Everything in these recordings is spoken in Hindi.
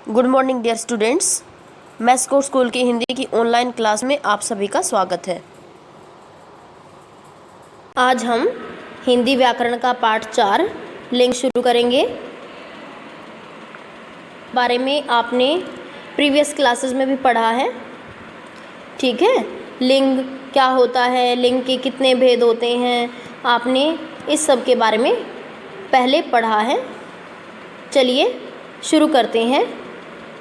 Good morning dear students. मैं स्कूल की हिंदी की ऑनलाइन क्लास में आप सभी का स्वागत है। आज हम हिंदी व्याकरण का पाठ 4 लिंग शुरू करेंगे। बारे में आपने प्रीवियस क्लासेस में भी पढ़ा है, ठीक है। लिंग क्या होता है, लिंग के कितने भेद होते हैं, आपने इस सब के बारे में पहले पढ़ा है। चलिए शुरू करते हैं।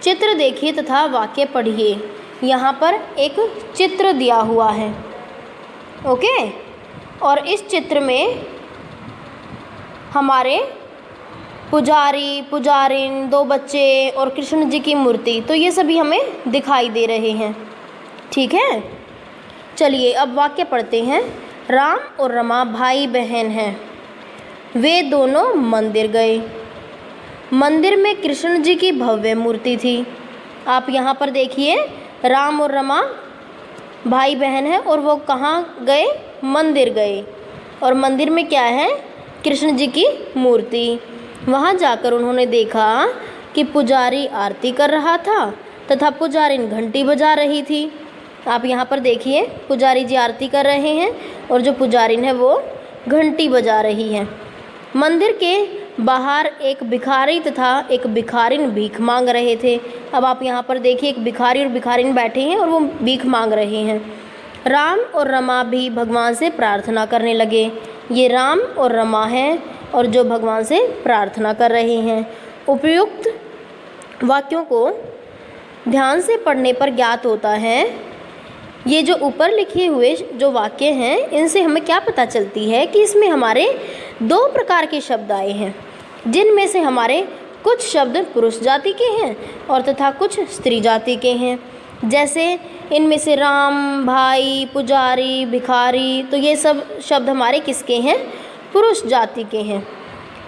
चित्र देखिए तथा वाक्य पढ़िए। यहाँ पर एक चित्र दिया हुआ है, ओके। और इस चित्र में हमारे पुजारी, पुजारिन, 2 बच्चे और कृष्ण जी की मूर्ति, तो ये सभी हमें दिखाई दे रहे हैं, ठीक है। चलिए अब वाक्य पढ़ते हैं। राम और रमा भाई बहन हैं। वे दोनों मंदिर गए। मंदिर में कृष्ण जी की भव्य मूर्ति थी। आप यहाँ पर देखिए, राम और रमा भाई बहन हैं और वो कहाँ गए? मंदिर गए। और मंदिर में क्या है? कृष्ण जी की मूर्ति। वहाँ जाकर उन्होंने देखा कि पुजारी आरती कर रहा था तथा पुजारिन घंटी बजा रही थी। आप यहाँ पर देखिए, पुजारी जी आरती कर रहे हैं और जो पुजारिन है वो घंटी बजा रही है। मंदिर के बाहर एक भिखारी तथा एक भिखारिन भीख मांग रहे थे। अब आप यहाँ पर देखिए, एक भिखारी और भिखारिन बैठे हैं और वो भीख मांग रहे हैं। राम और रमा भी भगवान से प्रार्थना करने लगे। ये राम और रमा हैं और जो भगवान से प्रार्थना कर रहे हैं। उपयुक्त वाक्यों को ध्यान से पढ़ने पर ज्ञात होता है। ये जो ऊपर लिखे हुए जो वाक्य हैं, इनसे हमें क्या पता चलती है कि इसमें हमारे 2 प्रकार के शब्द आए हैं, जिनमें से हमारे कुछ शब्द पुरुष जाति के हैं और तथा कुछ स्त्री जाति के हैं। जैसे इनमें से राम, भाई, पुजारी, भिखारी, तो ये सब शब्द हमारे किसके हैं? पुरुष जाति के हैं।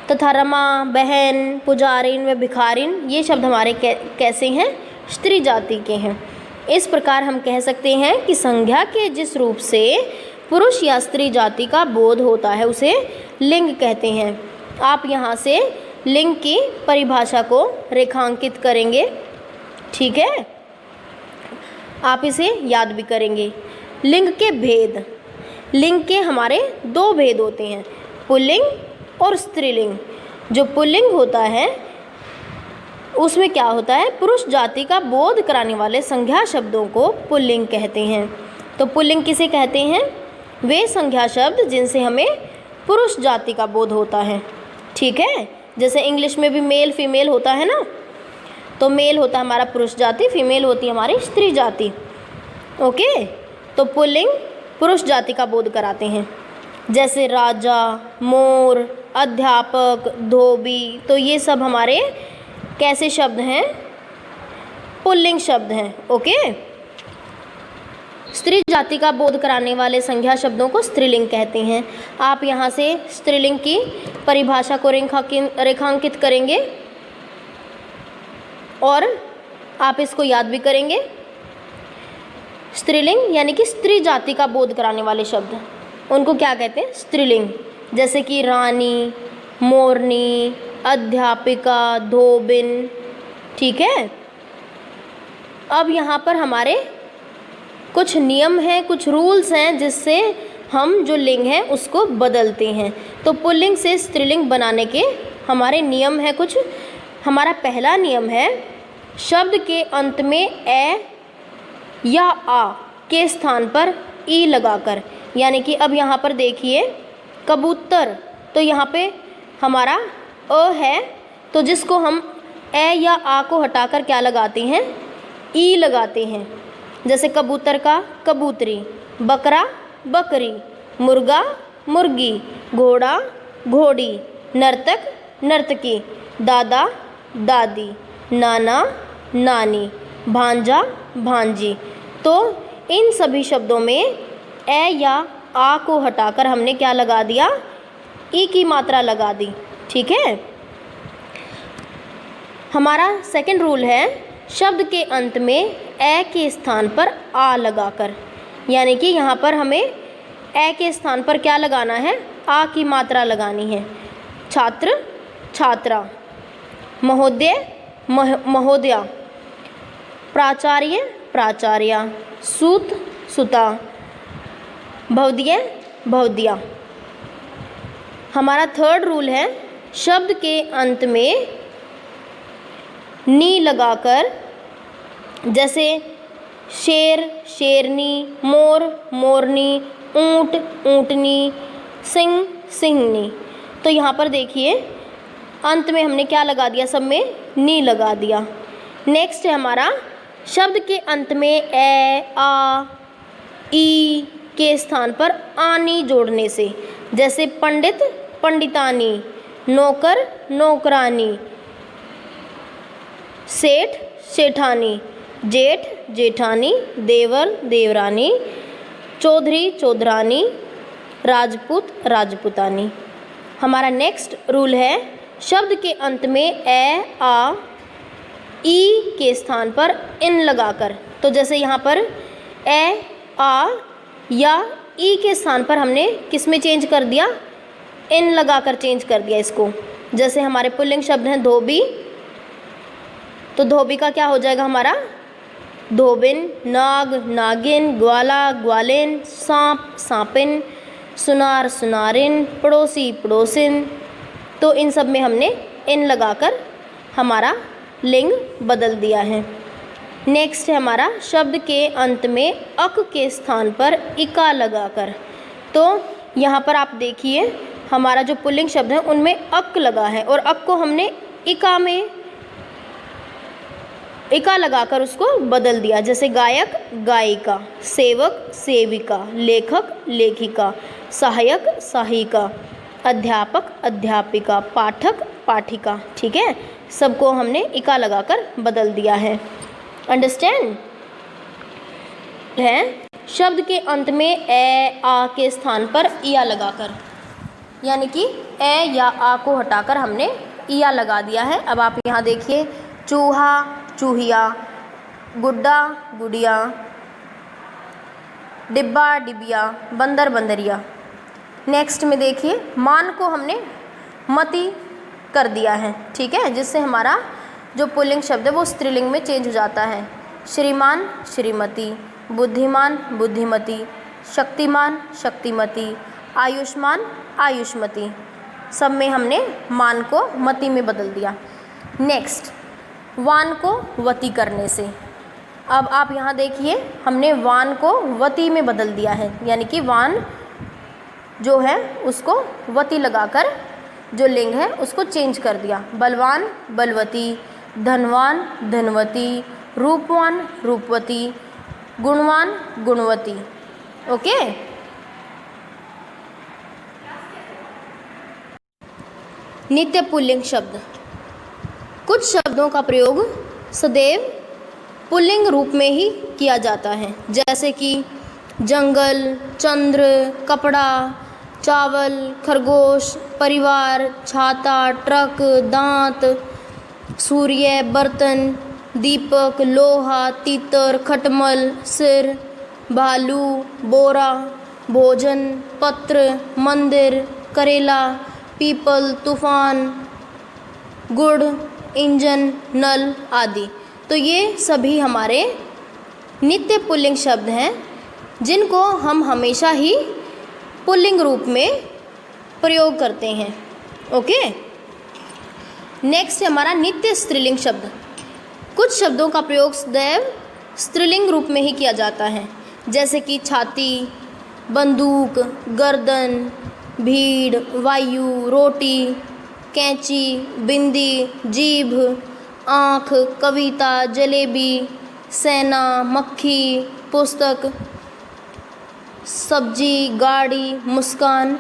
तथा रमा, बहन, पुजारिन व भिखारिन, ये शब्द हमारे कैसे हैं? स्त्री जाति के हैं। इस प्रकार हम कह सकते हैं कि संज्ञा के जिस रूप से पुरुष या स्त्री जाति का बोध होता है उसे लिंग कहते हैं। आप यहाँ से लिंग की परिभाषा को रेखांकित करेंगे, ठीक है। आप इसे याद भी करेंगे। लिंग के भेद। लिंग के हमारे 2 भेद होते हैं, पुल्लिंग और स्त्रीलिंग। जो पुल्लिंग होता है उसमें क्या होता है? पुरुष जाति का बोध कराने वाले संज्ञा शब्दों को पुल्लिंग कहते हैं। तो पुल्लिंग किसे कहते हैं? वे संज्ञा शब्द जिनसे हमें पुरुष जाति का बोध होता है, ठीक है। जैसे इंग्लिश में भी मेल फीमेल होता है ना, तो मेल होता है हमारा पुरुष जाति, फीमेल होती है हमारी स्त्री जाति, ओके। तो पुल्लिंग पुरुष जाति का बोध कराते हैं। जैसे राजा, मोर, अध्यापक, धोबी, तो ये सब हमारे कैसे शब्द हैं? पुल्लिंग शब्द हैं, ओके। स्त्री जाति का बोध कराने वाले संज्ञा शब्दों को स्त्रीलिंग कहते हैं। आप यहाँ से स्त्रीलिंग की परिभाषा को रेखांकित करेंगे और आप इसको याद भी करेंगे। स्त्रीलिंग यानी कि स्त्री जाति का बोध कराने वाले शब्द, उनको क्या कहते हैं? स्त्रीलिंग। जैसे कि रानी, मोरनी, अध्यापिका, धोबिन, ठीक है। अब यहाँ पर हमारे कुछ नियम हैं, कुछ रूल्स हैं, जिससे हम जो लिंग है उसको बदलते हैं। तो पुल्लिंग से स्त्रीलिंग बनाने के हमारे नियम हैं कुछ। हमारा पहला नियम है, शब्द के अंत में ए या आ के स्थान पर ई लगाकर। यानी कि अब यहाँ पर देखिए, कबूतर, तो यहाँ पे हमारा अ है, तो जिसको हम ए या आ को हटाकर क्या लगाते हैं? ई लगाते हैं। जैसे कबूतर का कबूतरी, बकरा बकरी, मुर्गा मुर्गी, घोड़ा घोड़ी, नर्तक नर्तकी, दादा दादी, नाना नानी, भांजा भांजी। तो इन सभी शब्दों में ए या आ को हटाकर हमने क्या लगा दिया? ई की मात्रा लगा दी, ठीक है। हमारा सेकंड रूल है, शब्द के अंत में ए के स्थान पर आ लगाकर। यानी कि यहाँ पर हमें ए के स्थान पर क्या लगाना है? आ की मात्रा लगानी है। छात्र छात्रा, महोदय महोदया, प्राचार्य प्राचार्या, सूत सुता, भवदीय भवदिया। हमारा थर्ड रूल है शब्द के अंत में नी लगाकर, जैसे शेर शेरनी, मोर मोरनी, ऊंट ऊंटनी, सिंह सिंहनी। तो यहाँ पर देखिए अंत में हमने क्या लगा दिया, सब में नी लगा दिया। नेक्स्ट है हमारा शब्द के अंत में ए आ ई के स्थान पर आनी जोड़ने से, जैसे पंडित पंडितानी, नौकर नौकरानी, सेठ सेठानी, जेठ जेठानी, देवर देवरानी, चौधरी चौधरानी, राजपूत राजपूतानी। हमारा नेक्स्ट रूल है शब्द के अंत में ए आ ई के स्थान पर इन लगाकर। तो जैसे यहाँ पर ए आ या ई के स्थान पर हमने किस में चेंज कर दिया, इन लगाकर चेंज कर दिया इसको। जैसे हमारे पुल्लिंग शब्द हैं धोबी, तो धोबी का क्या हो जाएगा हमारा, धोबिन, नाग नागिन, ग्वाला ग्वालिन, सांप सांपिन, सुनार सुनारिन, पड़ोसी पड़ोसिन। तो इन सब में हमने इन लगाकर हमारा लिंग बदल दिया है। नेक्स्ट है हमारा शब्द के अंत में अक के स्थान पर इका लगाकर। तो यहाँ पर आप देखिए हमारा जो पुल्लिंग शब्द है उनमें अक लगा है और अक को हमने इका में इका लगाकर उसको बदल दिया। जैसे गायक गायिका, सेवक सेविका, लेखक लेखिका, सहायक सहायिका, अध्यापक अध्यापिका, पाठक पाठिका। ठीक है, सबको हमने इका लगाकर बदल दिया है। अंडरस्टैंड है। शब्द के अंत में ए आ के स्थान पर इया लगाकर, यानी कि ए या आ को हटाकर हमने इया लगा दिया है। अब आप यहाँ देखिए चूहा चूहिया, गुड्डा गुड़िया, डिब्बा डिबिया, बंदर बंदरिया। नेक्स्ट में देखिए मान को हमने मति कर दिया है। ठीक है, जिससे हमारा जो पुल्लिंग शब्द है वो स्त्रीलिंग में चेंज हो जाता है। श्रीमान श्रीमती, बुद्धिमान बुद्धिमती, शक्तिमान शक्तिमती, आयुष्मान आयुष्मती। सब में हमने मान को मति में बदल दिया। नेक्स्ट वान को वती करने से। अब आप यहाँ देखिए हमने वान को वती में बदल दिया है, यानी कि वान जो है उसको वती लगाकर जो लिंग है उसको चेंज कर दिया। बलवान बलवती, धनवान धनवती, रूपवान रूपवती, गुणवान गुणवती। ओके, नित्य पुल्लिंग शब्द। कुछ शब्दों का प्रयोग सदैव पुल्लिंग रूप में ही किया जाता है, जैसे कि जंगल, चंद्र, कपड़ा, चावल, खरगोश, परिवार, छाता, ट्रक, दांत, सूर्य, बर्तन, दीपक, लोहा, तीतर, खटमल, सिर, भालू, बोरा, भोजन, पत्र, मंदिर, करेला, पीपल, तूफान, गुड़, इंजन, नल आदि। तो ये सभी हमारे नित्य पुल्लिंग शब्द हैं जिनको हम हमेशा ही पुल्लिंग रूप में प्रयोग करते हैं। ओके, नेक्स्ट है हमारा नित्य स्त्रीलिंग शब्द। कुछ शब्दों का प्रयोग सदैव स्त्रीलिंग रूप में ही किया जाता है, जैसे कि छाती, बंदूक, गर्दन, भीड़, वायु, रोटी, कैंची, बिंदी, जीभ, आँख, कविता, जलेबी, सेना, मक्खी, पुस्तक, सब्जी, गाड़ी, मुस्कान,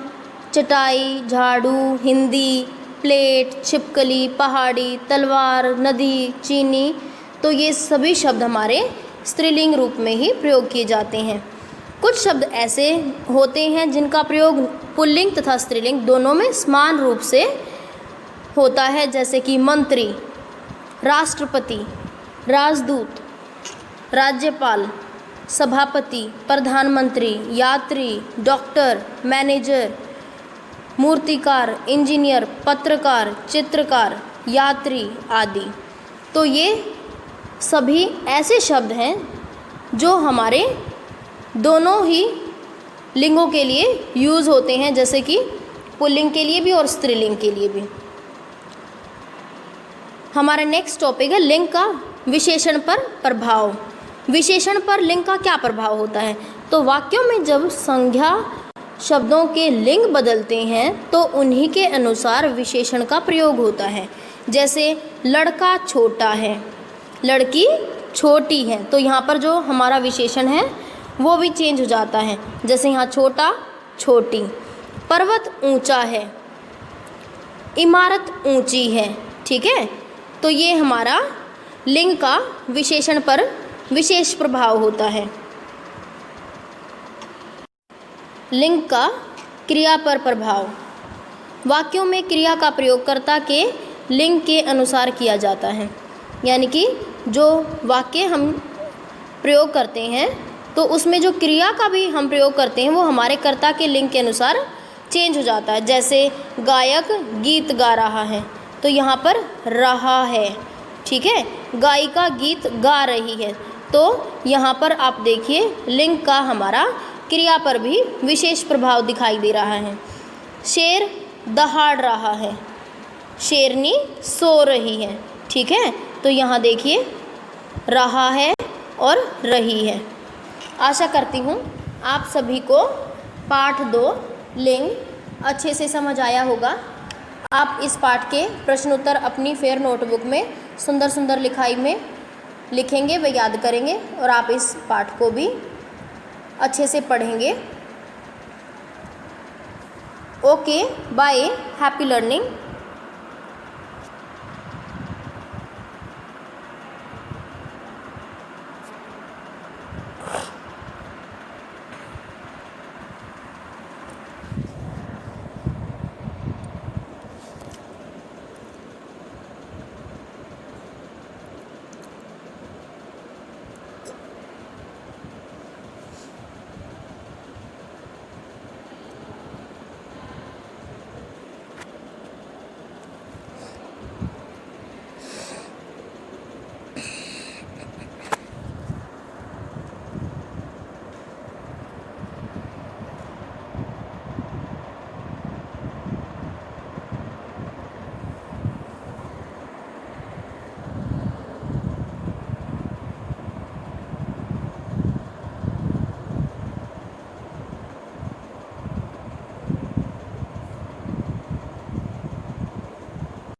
चटाई, झाड़ू, हिंदी, प्लेट, छिपकली, पहाड़ी, तलवार, नदी, चीनी। तो ये सभी शब्द हमारे स्त्रीलिंग रूप में ही प्रयोग किए जाते हैं। कुछ शब्द ऐसे होते हैं जिनका प्रयोग पुल्लिंग तथा स्त्रीलिंग दोनों में समान रूप से होता है, जैसे कि मंत्री, राष्ट्रपति, राजदूत, राज्यपाल, सभापति, प्रधानमंत्री, यात्री, डॉक्टर, मैनेजर, मूर्तिकार, इंजीनियर, पत्रकार, चित्रकार, यात्री आदि। तो ये सभी ऐसे शब्द हैं जो हमारे दोनों ही लिंगों के लिए यूज़ होते हैं, जैसे कि पुल्लिंग के लिए भी और स्त्रीलिंग के लिए भी। हमारा नेक्स्ट टॉपिक है लिंग का विशेषण पर प्रभाव। विशेषण पर लिंग का क्या प्रभाव होता है? तो वाक्यों में जब संज्ञा शब्दों के लिंग बदलते हैं तो उन्हीं के अनुसार विशेषण का प्रयोग होता है। जैसे लड़का छोटा है, लड़की छोटी है, तो यहाँ पर जो हमारा विशेषण है वो भी चेंज हो जाता है। जैसे यहाँ छोटा छोटी। पर्वत ऊंचा है, इमारत ऊंची है। ठीक है, तो ये हमारा लिंग का विशेषण पर विशेष प्रभाव होता है। लिंग का क्रिया पर प्रभाव। वाक्यों में क्रिया का प्रयोगकर्ता के लिंग के अनुसार किया जाता है, यानी कि जो वाक्य हम प्रयोग करते हैं तो उसमें जो क्रिया का भी हम प्रयोग करते हैं वो हमारे कर्ता के लिंग के अनुसार चेंज हो जाता है। जैसे गायक गीत गा रहा है, तो यहाँ पर रहा है। ठीक है, गायिका गीत गा रही है, तो यहाँ पर आप देखिए लिंग का हमारा क्रिया पर भी विशेष प्रभाव दिखाई दे रहा है। शेर दहाड़ रहा है, शेरनी सो रही है। ठीक है, तो यहाँ देखिए रहा है और रही है। आशा करती हूँ आप सभी को पाठ 2 लिंग अच्छे से समझ आया होगा। आप इस पाठ के प्रश्न उत्तर अपनी फेयर नोटबुक में सुंदर सुंदर लिखाई में लिखेंगे व याद करेंगे, और आप इस पाठ को भी अच्छे से पढ़ेंगे। Okay, bye, happy learning.